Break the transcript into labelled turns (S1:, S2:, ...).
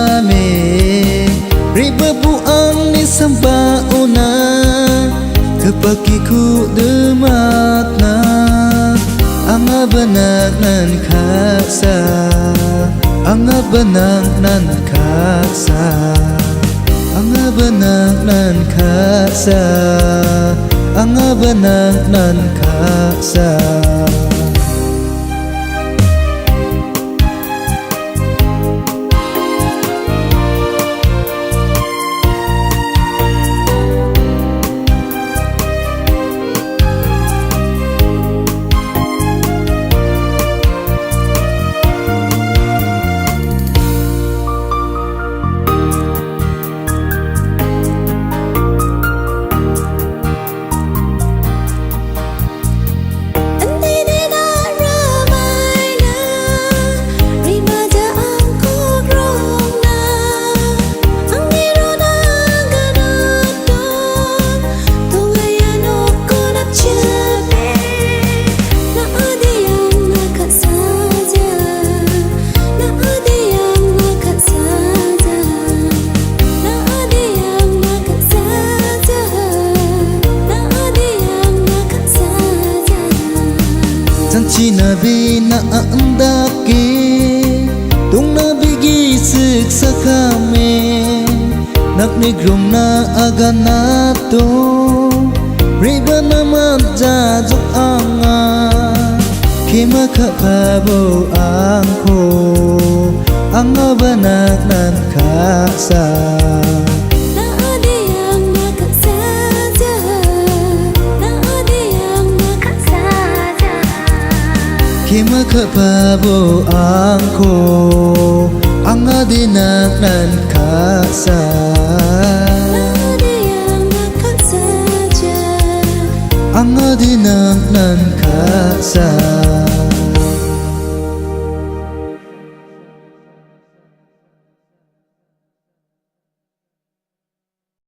S1: kami ribuan ni sambauna kepakiku demakna anga benak nan kaksa anga benak nan kaksa anga benak nan kaksa anga benak nan kaksa Janji Nabi na andaki tung Nabi gisik sa kami nak nigrong na aganato riba naman jajok anga kima kapabo angko anga banak nan kaksa kima kapabo angko anga dinak nan kaksa anga dinak nan kaksa